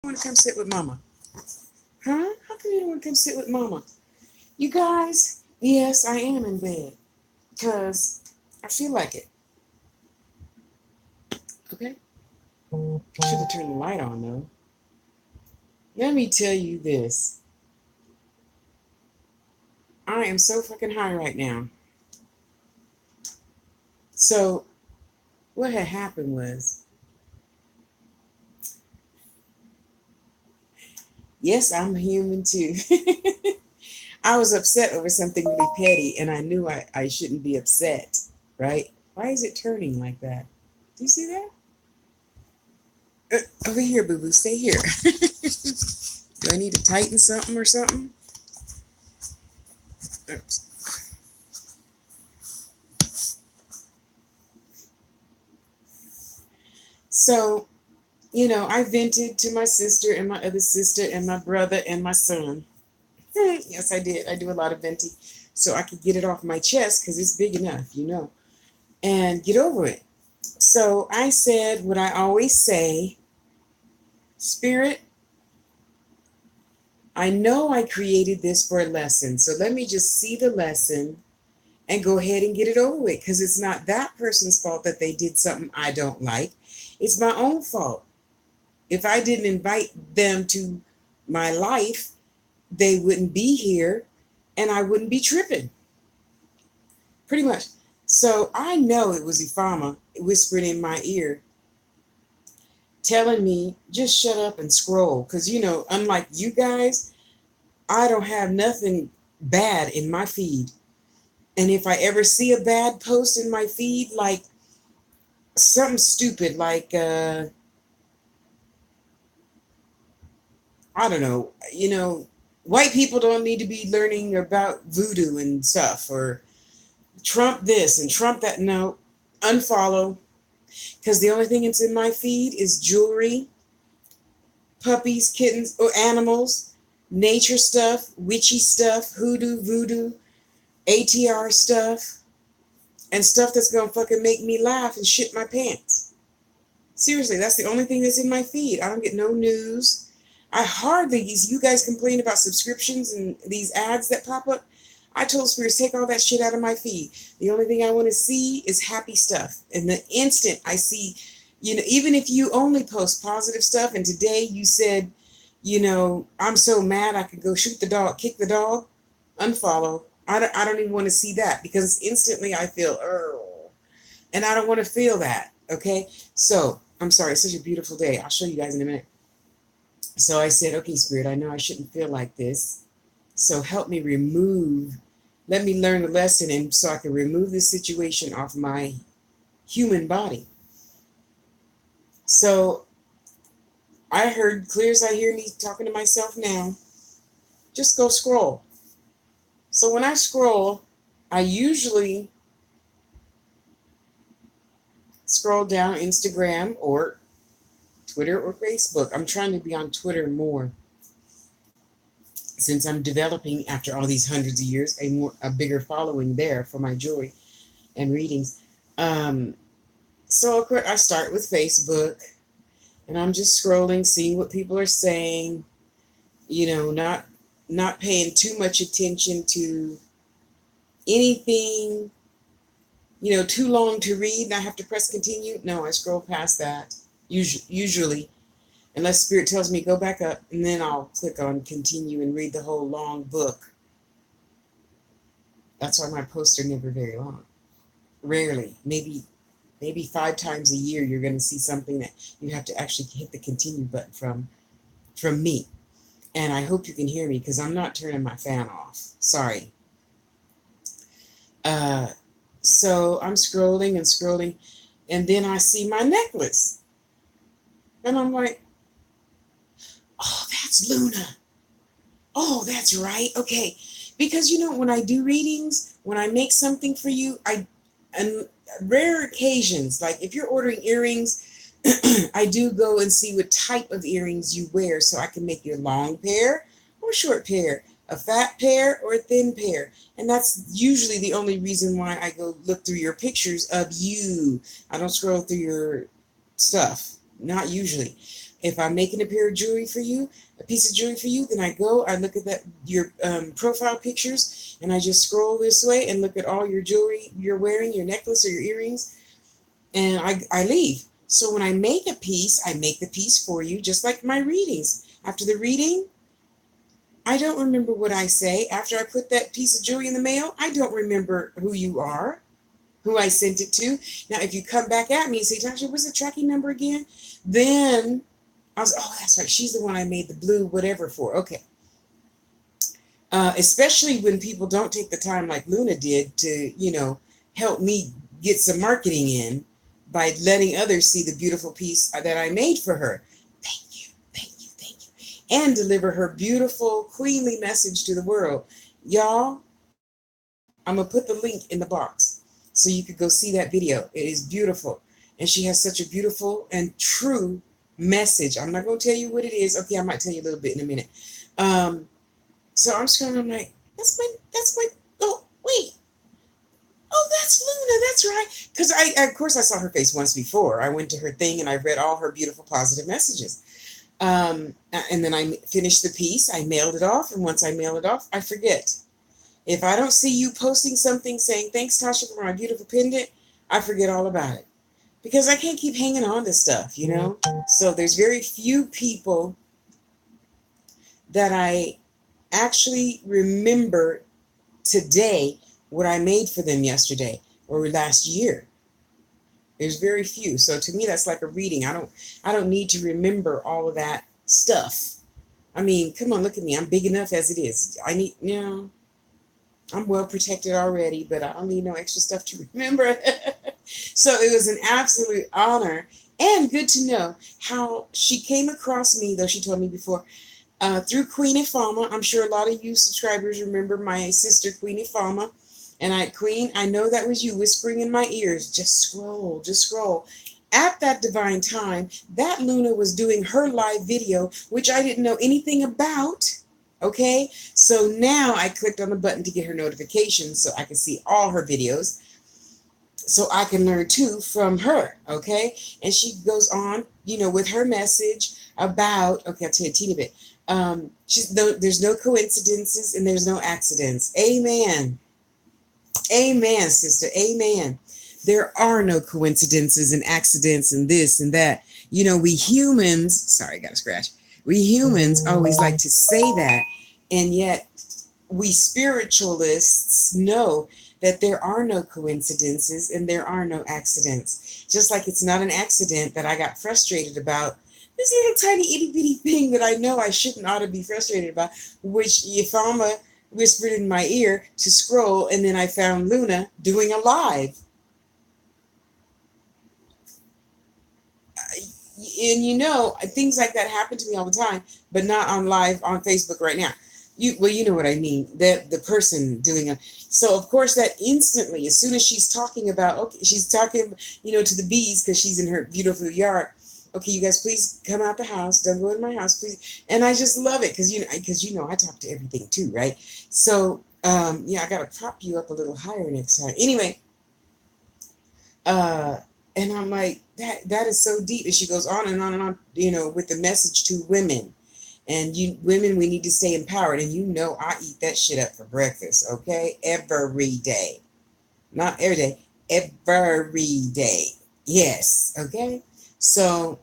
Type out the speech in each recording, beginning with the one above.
Want to come sit with mama? Huh? How come you don't want to come sit with mama? You guys, yes, I am in bed because I feel like it. Okay? I should have turned the light on though. Let me tell you this. I am so fucking high right now. So, what had happened was, yes, I'm human too. I was upset over something really petty and I knew I shouldn't be upset, right? Why is it turning like that? Do you see that? Over here, boo boo, stay here. Do I need to tighten something or something? Oops. So, I vented to my sister and my other sister and my brother and my son. Yes, I did. I do a lot of venting so I could get it off my chest because it's big enough, and get over it. So I said what I always say, Spirit, I know I created this for a lesson, so let me just see the lesson and go ahead and get it over with because it's not that person's fault that they did something I don't like. It's my own fault. If I didn't invite them to my life, they wouldn't be here and I wouldn't be tripping. Pretty much. So I know it was Ifama whispering in my ear, telling me, just shut up and scroll. Because, unlike you guys, I don't have nothing bad in my feed. And if I ever see a bad post in my feed, like something stupid, like, I don't know, white people don't need to be learning about voodoo and stuff, or Trump this and Trump that. No, unfollow. Because the only thing that's in my feed is jewelry, puppies, kittens, or animals, nature stuff, witchy stuff, hoodoo, voodoo, ATR stuff, and stuff that's going to fucking make me laugh and shit my pants. Seriously, that's the only thing that's in my feed. I don't get no news. I hardly, you guys complain about subscriptions and these ads that pop up. I told Spirits, take all that shit out of my feed. The only thing I want to see is happy stuff. And the instant I see, even if you only post positive stuff, and today you said, I'm so mad I could go shoot the dog, kick the dog, unfollow. I don't even want to see that because instantly I feel, and I don't want to feel that. Okay. So I'm sorry. It's such a beautiful day. I'll show you guys in a minute. So I said, okay, Spirit, I know I shouldn't feel like this. So help me let me learn the lesson and so I can remove this situation off my human body. So I heard clear as I hear me talking to myself now, just go scroll. So when I scroll, I usually scroll down Instagram or Twitter or Facebook. I'm trying to be on Twitter more since I'm developing, after all these hundreds of years, a bigger following there for my joy and readings. So of course I start with Facebook, and I'm just scrolling, seeing what people are saying, not paying too much attention to anything, too long to read and I have to press continue. No, I scroll past that usually, unless Spirit tells me go back up, and then I'll click on continue and read the whole long book. That's why my posts are never very long. Rarely, maybe 5 times a year, you're going to see something that you have to actually hit the continue button from me. And I hope you can hear me because I'm not turning my fan off. Sorry. So I'm scrolling and scrolling, and then I see my necklace. And I'm like, oh, that's Luna. Oh, that's right. Okay. Because, when I do readings, when I make something for you, on rare occasions, like if you're ordering earrings, I do go and see what type of earrings you wear so I can make you a long pair or short pair, a fat pair or a thin pair. And that's usually the only reason why I go look through your pictures of you. I don't scroll through your stuff. Not usually. If I'm making a pair of jewelry for you, a piece of jewelry for you, then I go, I look at that your profile pictures, and I just scroll this way and look at all your jewelry you're wearing, your necklace or your earrings, and I leave. So when I make a piece, I make the piece for you, just like my readings. After the reading, I don't remember what I say. After I put that piece of jewelry in the mail, I don't remember who you are, who I sent it to. Now, if you come back at me and say, Tasha, what's the tracking number again? Then I was, oh, that's right. She's the one I made the blue whatever for. Okay. Especially when people don't take the time like Luna did to, help me get some marketing in by letting others see the beautiful piece that I made for her. Thank you, thank you, thank you. And deliver her beautiful, queenly message to the world. Y'all, I'm going to put the link in the box so you could go see that video. It is beautiful. And she has such a beautiful and true message. I'm not going to tell you what it is. Okay, I might tell you a little bit in a minute. So I'm scrolling, I'm like, oh, wait. Oh, that's Luna, that's right. Because of course, I saw her face once before. I went to her thing and I read all her beautiful positive messages. And then I finished the piece, I mailed it off, and once I mail it off, I forget. If I don't see you posting something saying, thanks, Tasha, for my beautiful pendant, I forget all about it. Because I can't keep hanging on to stuff, So there's very few people that I actually remember today what I made for them yesterday or last year. There's very few. So to me, that's like a reading. I don't need to remember all of that stuff. I mean, come on, look at me. I'm big enough as it is. I'm well protected already, but I don't need no extra stuff to remember. So it was an absolute honor and good to know how she came across me, though she told me before, through Queen Ifama. I'm sure a lot of you subscribers remember my sister, Queen Ifama. And Queen, I know that was you whispering in my ears, just scroll, just scroll. At that divine time, that Luna was doing her live video, which I didn't know anything about. Okay, so now I clicked on the button to get her notifications so I can see all her videos, so I can learn too from her. Okay, and she goes on, with her message about. Okay, I'll tell you a teeny bit. There's no coincidences and there's no accidents. Amen. Amen, sister. Amen. There are no coincidences and accidents and this and that. We humans, sorry, I got a scratch. We humans always like to say that. And yet we spiritualists know that there are no coincidences and there are no accidents. Just like it's not an accident that I got frustrated about this little tiny itty bitty thing that I know I shouldn't ought to be frustrated about, which Ifama whispered in my ear to scroll, and then I found Luna doing a live. And things like that happen to me all the time, but not on live on Facebook right now. You know what I mean. The person doing it. So of course that instantly, as soon as she's talking about, okay, she's talking, to the bees because she's in her beautiful yard. Okay, you guys, please come out the house. Don't go in my house, please. And I just love it because I talk to everything too, right? So I gotta prop you up a little higher next time. Anyway, and I'm like, that is so deep. And she goes on and on and on, with the message to women. And you women, we need to stay empowered. And I eat that shit up for breakfast, okay? Every day. Not every day, every day. Yes, okay? So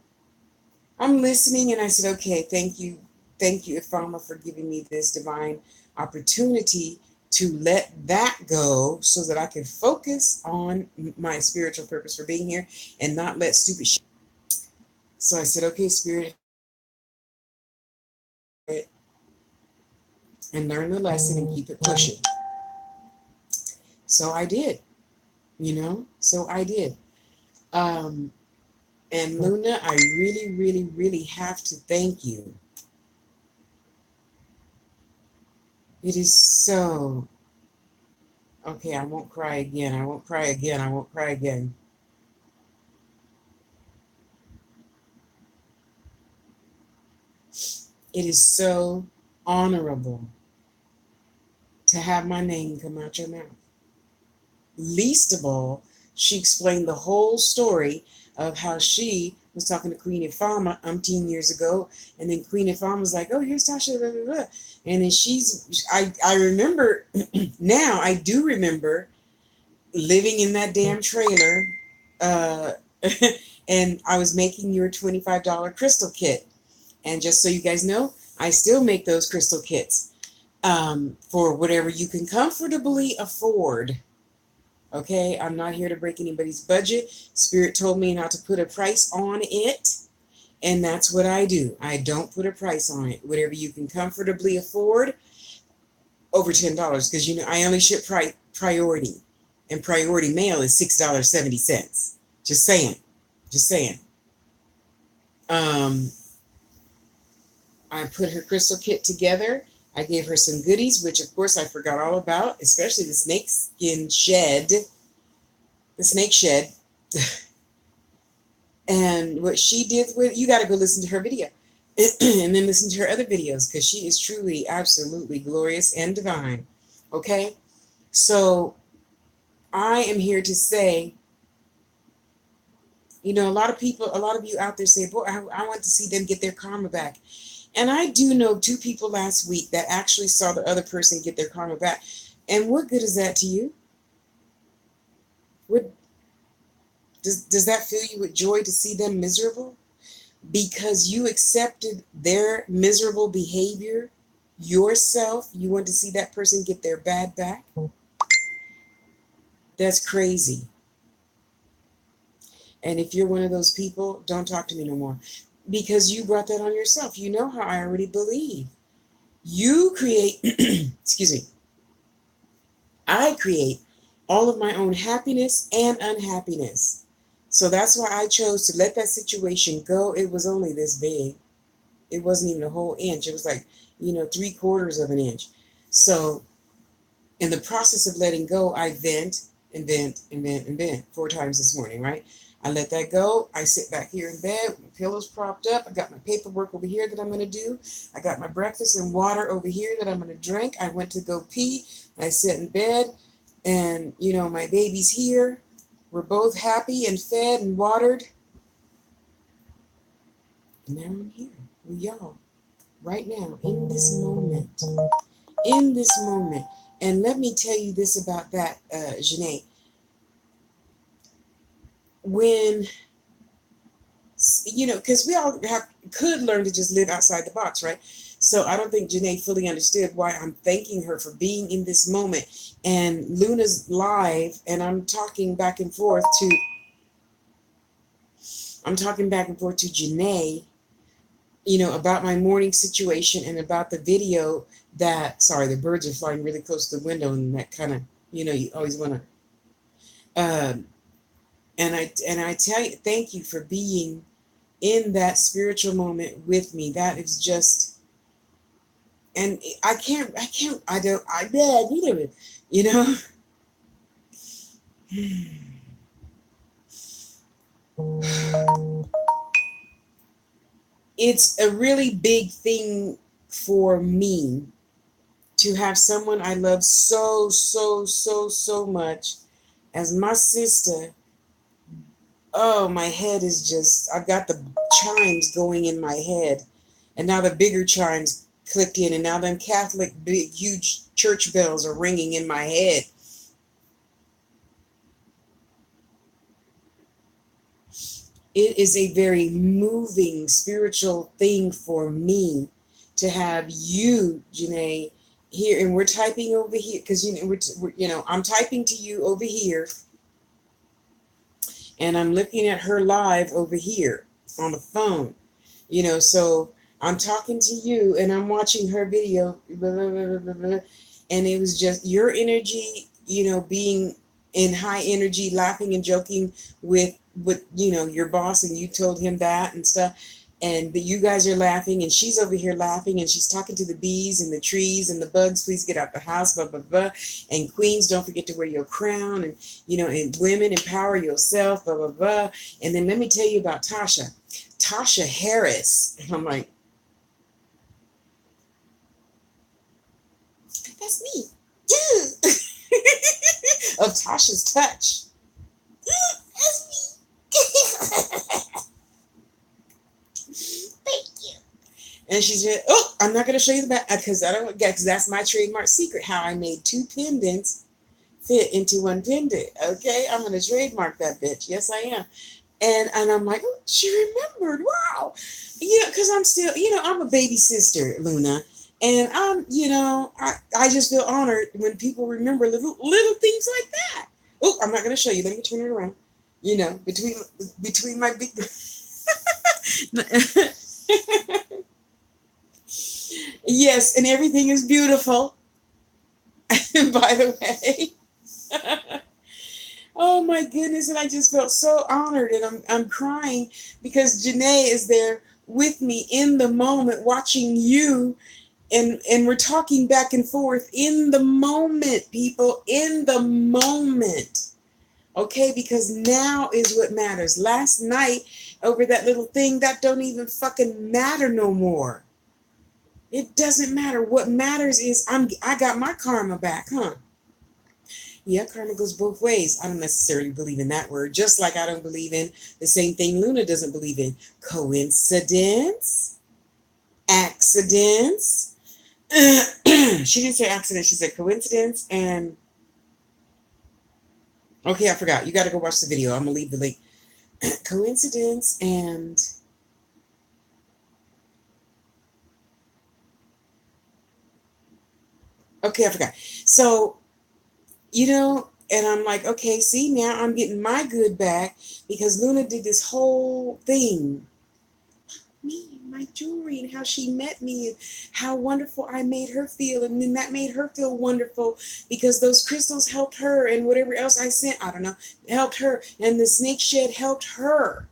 I'm listening and I said, okay, thank you, Ifama, for giving me this divine opportunity to let that go so that I can focus on my spiritual purpose for being here and not let stupid shit. So I said, okay, Spirit, and learn the lesson and keep it pushing. So I did, so I did. And Luna, I really, really, really have to thank you. It is so... Okay, I won't cry again. I won't cry again. I won't cry again. It is so honorable to have my name come out your mouth. Least of all, she explained the whole story of how she was talking to Queen Ifama umpteen years ago, and then Queen Ifama was like, "Oh, here's Tasha," blah, blah, blah. And then I remember now. I do remember living in that damn trailer, uh, and I was making your $25 crystal kit. And just so you guys know, I still make those crystal kits for whatever you can comfortably afford. Okay, I'm not here to break anybody's budget. Spirit told me not to put a price on it, and that's what I do. I don't put a price on it. Whatever you can comfortably afford, over $10, because I only ship priority, and priority mail is $6.70. Just saying, just saying. I put her crystal kit together. I gave her some goodies, which of course I forgot all about, especially the snake shed. And what she did you got to go listen to her video and then listen to her other videos, because she is truly, absolutely glorious and divine. Okay? So I am here to say, a lot of you out there say, boy, I want to see them get their karma back. And I do know 2 people last week that actually saw the other person get their karma back. And what good is that to you? What does that fill you with joy to see them miserable? Because you accepted their miserable behavior yourself, you want to see that person get their bad back? That's crazy. And if you're one of those people, don't talk to me no more. Because you brought that on yourself. You know how I already believe. You create, excuse me, I create all of my own happiness and unhappiness. So that's why I chose to let that situation go. It was only this big. It wasn't even a whole inch. It was like, 3/4 of an inch. So in the process of letting go, I vent and vent and vent and vent 4 times this morning, right? I let that go. I sit back here in bed with my pillows propped up. I got my paperwork over here that I'm going to do. I got my breakfast and water over here that I'm going to drink. I went to go pee. I sit in bed, and, my baby's here. We're both happy and fed and watered. And now I'm here with y'all right now in this moment. In this moment. And let me tell you this about that, Janae. When, because we all could learn to just live outside the box, right? So I don't think Janae fully understood why I'm thanking her for being in this moment. And Luna's live, and I'm talking back and forth to Janae, about my morning situation and about the video the birds are flying really close to the window, and that kind of, you always want to, and I tell you, thank you for being in that spiritual moment with me. That is just, and it's a really big thing for me to have someone I love so, so, so, so much as my sister. Oh, my head is just, I've got the chimes going in my head. And now the bigger chimes click in, and now them Catholic big, huge church bells are ringing in my head. It is a very moving spiritual thing for me to have you, Janae, here. And we're typing over here because, I'm typing to you over here. And I'm looking at her live over here on the phone, so I'm talking to you and I'm watching her video, blah, blah, blah, blah, blah, and it was just your energy, being in high energy, laughing and joking with your boss, and you told him that and stuff. And you guys are laughing, and she's over here laughing, and she's talking to the bees and the trees and the bugs. Please get out the house, blah, blah, blah. And queens, don't forget to wear your crown. And, and women, empower yourself, blah, blah, blah. And then let me tell you about Tasha Harris. And I'm like, that's me. Of Tasha's touch. That's me. And she said, oh, I'm not going to show you the back because I don't get, because that's my trademark secret, how I made 2 pendants fit into 1 pendant. Okay, I'm going to trademark that bitch. Yes, I am. And I'm like, oh, she remembered. Wow. Yeah, because I'm still, I'm a baby sister, Luna. And I just feel honored when people remember little things like that. Oh, I'm not going to show you. Let me turn it around. Between my big. Yes, and everything is beautiful. By the way. Oh my goodness, and I just felt so honored, and I'm crying because Janae is there with me in the moment watching you, and we're talking back and forth in the moment, people, in the moment. Okay, because now is what matters. Last night over that little thing, that don't even fucking matter no more. It doesn't matter. What matters is I got my karma back, huh? Yeah, karma goes both ways. I don't necessarily believe in that word, just like I don't believe in the same thing Luna doesn't believe in. Coincidence? Accidents? She didn't say accident, she said coincidence and... Okay, I forgot. You got to go watch the video. I'm going to leave the link. Coincidence and... Okay, I forgot. So, and I'm like, okay, see, now I'm getting my good back because Luna did this whole thing. Me, my jewelry, and how she met me, and how wonderful I made her feel, and then that made her feel wonderful because those crystals helped her, and whatever else I sent, I don't know, helped her, and the snake shed helped her.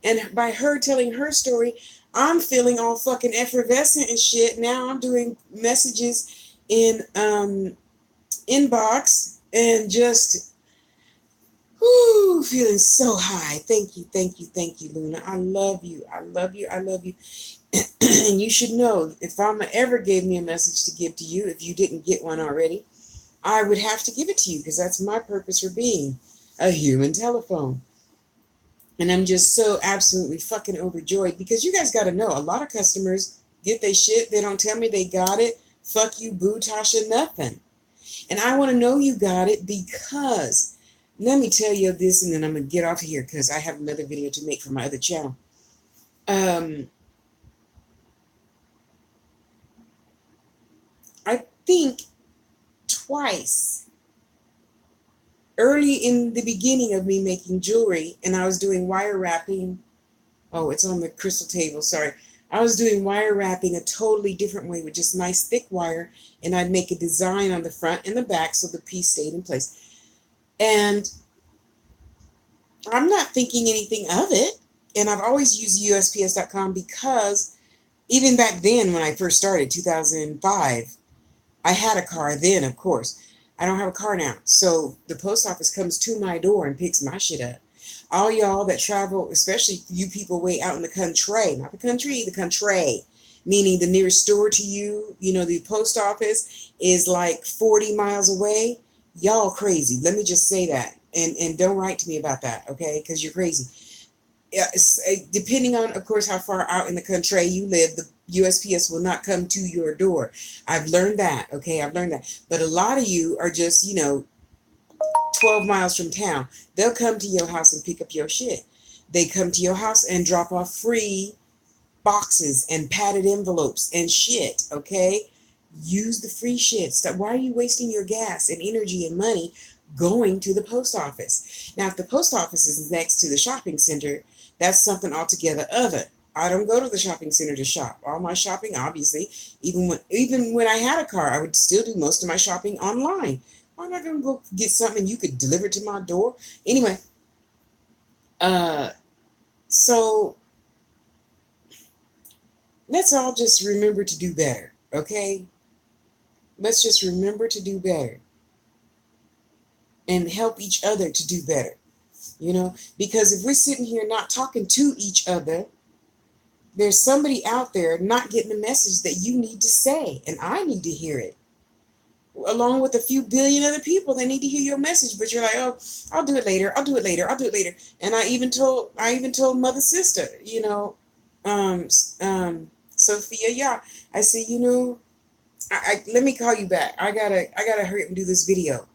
And by her telling her story, I'm feeling all fucking effervescent and shit. Now I'm doing messages in inbox and just feeling so high. Thank you, Luna. I love you. I love you. I love you. And you should know, if Mama ever gave me a message to give to you, if you didn't get one already, I would have to give it to you because that's my purpose for being a human telephone. And I'm just so absolutely fucking overjoyed because you guys got to know, a lot of customers get their shit. They don't tell me they got it. Fuck you, boo, Tasha, nothing. And I want to know you got it because, let me tell you this, and then I'm going to get off here because I have another video to make for my other channel. I think twice, early in the beginning of me making jewelry, and I was doing wire wrapping. Oh, it's on the crystal table, sorry. I was doing wire wrapping a totally different way with just nice thick wire, and I'd make a design on the front and the back so the piece stayed in place. And I'm not thinking anything of it. And I've always used USPS.com because even back then when I first started, 2005, I had a car then, of course. I don't have a car now. So the post office comes to my door and picks my shit up. All y'all that travel, especially you people way out in the country, not the country, the country, meaning the nearest store to you, the post office is like 40 miles away. Y'all crazy. Let me just say that. And don't write to me about that, okay? Because you're crazy. Depending on, of course, how far out in the country you live, the USPS will not come to your door. I've learned that, okay? I've learned that. But a lot of you are just, 12 miles from town. They'll come to your house and pick up your shit. They come to your house and drop off free boxes and padded envelopes and shit, okay? Use the free shit. Stop. Why are you wasting your gas and energy and money going to the post office? Now, if the post office is next to the shopping center, that's something altogether other. I don't go to the shopping center to shop. All my shopping, obviously, even when I had a car, I would still do most of my shopping online. Why am I going to go get something you could deliver to my door? Anyway, so let's all just remember to do better, okay? Let's just remember to do better and help each other to do better, because if we're sitting here not talking to each other, there's somebody out there not getting the message that you need to say, and I need to hear it, along with a few billion other people that need to hear your message. But you're like, oh, I'll do it later. And I even told Mother Sister, Sophia, yeah. I said, let me call you back. I gotta hurry up and do this video.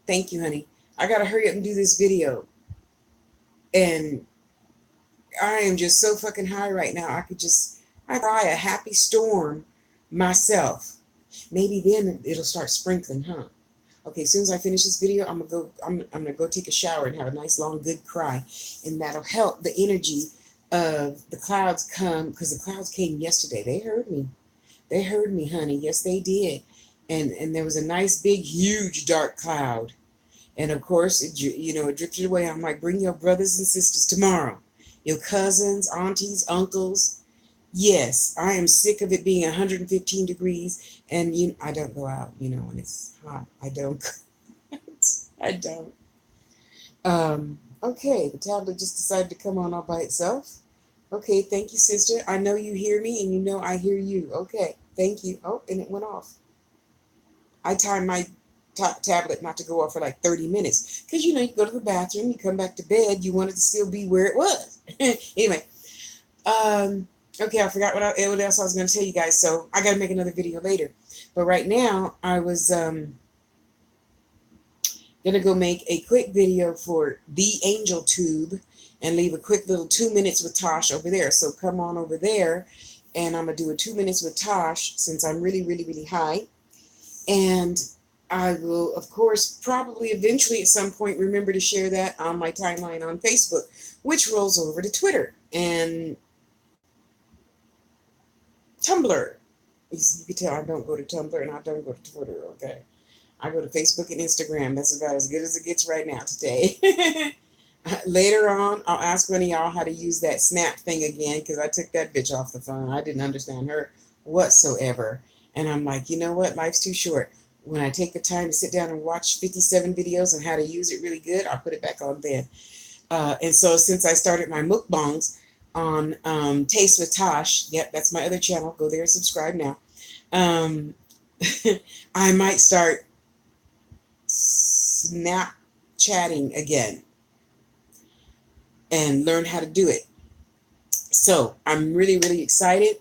Thank you, honey. I gotta hurry up and do this video. And I am just so fucking high right now. I cry a happy storm myself. Maybe then it'll start sprinkling, huh? Okay, as soon as I finish this video, I'm gonna go take a shower and have a nice long good cry. And that'll help the energy of the clouds come, because the clouds came yesterday. They heard me. They heard me, honey. Yes, they did. And there was a nice big huge dark cloud. And of course, it drifted away. I'm like, bring your brothers and sisters tomorrow. Your cousins, aunties, uncles. Yes, I am sick of it being 115 degrees. And I don't go out, when it's hot. I don't. I don't. Okay, the tablet just decided to come on all by itself. Okay, thank you, sister. I know you hear me, and you know I hear you. Okay, thank you. Oh, and it went off. I timed my tablet not to go off for like 30 minutes. Because, you go to the bathroom, you come back to bed, you want it to still be where it was. Anyway, okay, I forgot what else I was going to tell you guys, so I got to make another video later. But right now, I was going to go make a quick video for the Angel Tube and leave a quick little 2 minutes with Tosh over there. So come on over there, and I'm going to do a 2 minutes with Tosh since I'm really, really, really high. And I will, of course, probably eventually at some point remember to share that on my timeline on Facebook, which rolls over to Twitter and Tumblr. You can tell I don't go to Tumblr and I don't go to Twitter, okay? I go to Facebook and Instagram. That's about as good as it gets right now today. Later on, I'll ask one of y'all how to use that Snap thing again, because I took that bitch off the phone. I didn't understand her whatsoever. And I'm like, you know what? Life's too short. When I take the time to sit down and watch 57 videos on how to use it really good, I'll put it back on then. And so since I started my mukbangs on Taste with Tosh, yep, that's my other channel. Go there and subscribe now. I might start Snapchatting again and learn how to do it. So I'm really, really excited.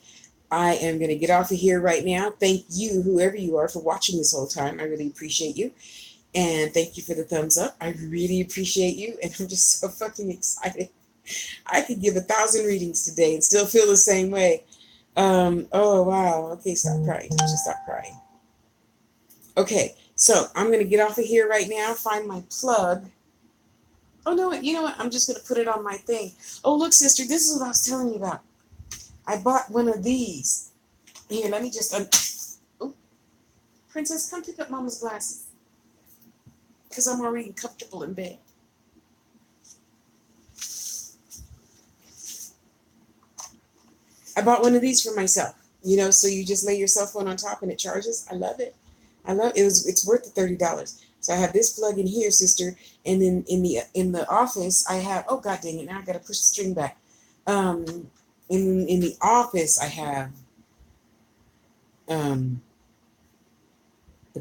I am going to get off of here right now. Thank you, whoever you are, for watching this whole time. I really appreciate you. And thank you for the thumbs up. I really appreciate you. And I'm just so fucking excited. I could give 1,000 readings today and still feel the same way. Oh, wow. Okay, stop crying. Just stop crying. Okay, so I'm going to get off of here right now, find my plug. Oh, no, you know what? I'm just going to put it on my thing. Oh, look, sister, this is what I was telling you about. I bought one of these. Here, let me just... oh, Princess, come pick up Mama's glasses. Because I'm already comfortable in bed. I bought one of these for myself. So you just lay your cell phone on top and it charges. I love it. It's worth the $30. So I have this plug in here, sister. And then in the office, I have... oh, God dang it. Now I got to push the string back. In the office, I have the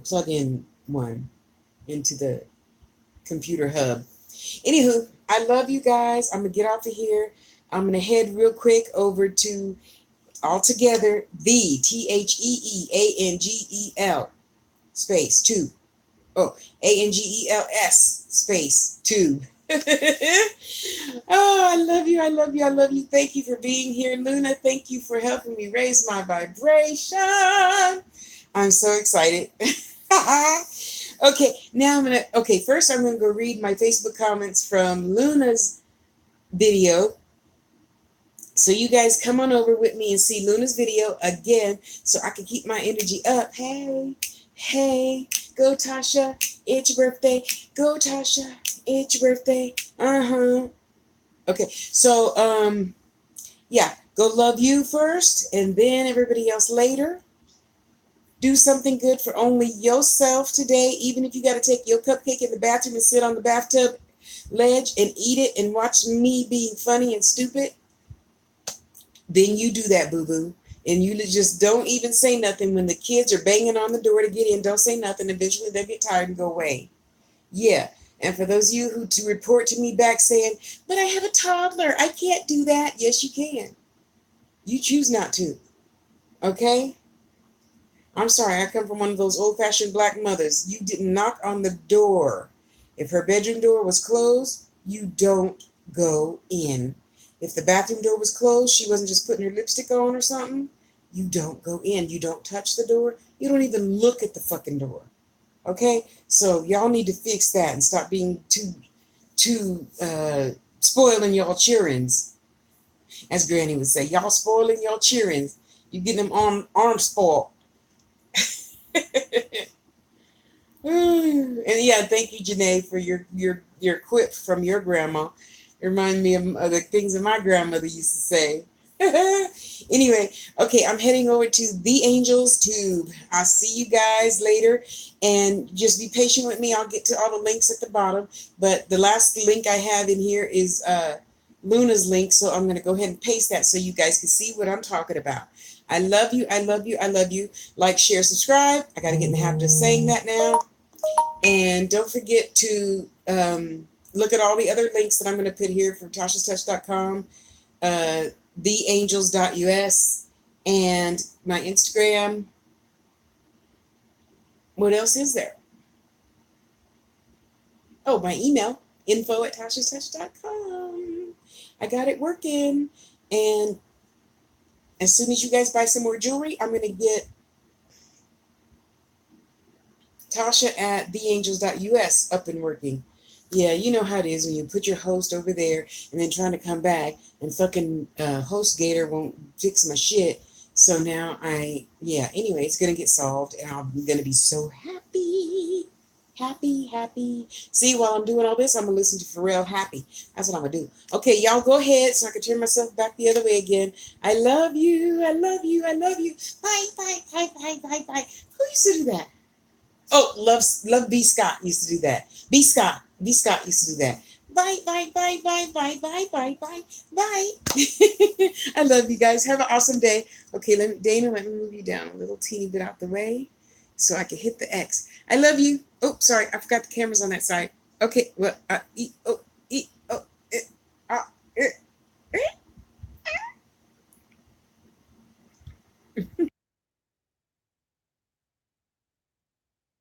plug-in one into the computer hub. Anywho, I love you guys. I'm going to get off of here. I'm going to head real quick over to altogether the THEEANGEL space 2. Oh, ANGELS space 2. Oh, I love you. I love you. I love you. Thank you for being here, Luna. Thank you for helping me raise my vibration. I'm so excited. Okay, now first I'm going to go read my Facebook comments from Luna's video. So you guys come on over with me and see Luna's video again so I can keep my energy up. Hey, go Tasha. It's your birthday. Go Tasha. It's your birthday. Okay, so, yeah, go love you first and then everybody else later. Do something good for only yourself today, even if you got to take your cupcake in the bathroom and sit on the bathtub ledge and eat it and watch me being funny and stupid. Then you do that, boo-boo. And you just don't even say nothing when the kids are banging on the door to get in. Don't say nothing. Eventually they'll get tired and go away. Yeah. And for those of you who to report to me back saying, but I have a toddler, I can't do that. Yes, you can. You choose not to. Okay? I'm sorry, I come from one of those old-fashioned black mothers. You didn't knock on the door. If her bedroom door was closed, you don't go in. If the bathroom door was closed, she wasn't just putting her lipstick on or something, you don't go in. You don't touch the door. You don't even look at the fucking door. Okay? So y'all need to fix that and stop being too spoiling y'all cheerings, as Granny would say. Y'all spoiling y'all cheerings. You getting them arm spoiled. And yeah, thank you, Janae, for your quip from your grandma. It reminded me of the things that my grandmother used to say. Anyway, okay, I'm heading over to the Angels Tube. I'll see you guys later, and just be patient with me. I'll get to all the links at the bottom, but the last link I have in here is Luna's link, so I'm going to go ahead and paste that so you guys can see what I'm talking about. I love you. I love you. I love you. Like, share, subscribe. I got to get in the habit of saying that now. And don't forget to look at all the other links that I'm going to put here from TashasTouch.com, theangels.us, and my Instagram. What else is there? Oh, my email, info@TashasTouch.com. I got it working. And as soon as you guys buy some more jewelry, I'm going to get Tasha at theangels.us up and working. Yeah, you know how it is when you put your host over there and then trying to come back and fucking HostGator won't fix my shit. So now anyway, it's going to get solved and I'm going to be so happy. Happy. See, while I'm doing all this, I'm going to listen to Pharrell Happy. That's what I'm going to do. Okay, y'all go ahead so I can turn myself back the other way again. I love you. I love you. I love you. Bye. Who used to do that? Oh, love B. Scott used to do that. B. Scott used to do that. Bye. I love you guys. Have an awesome day. Okay, Dana, let me move you down a little teeny bit out the way so I can hit the X. I love you. Oh, sorry, I forgot the camera's on that side. Okay, well,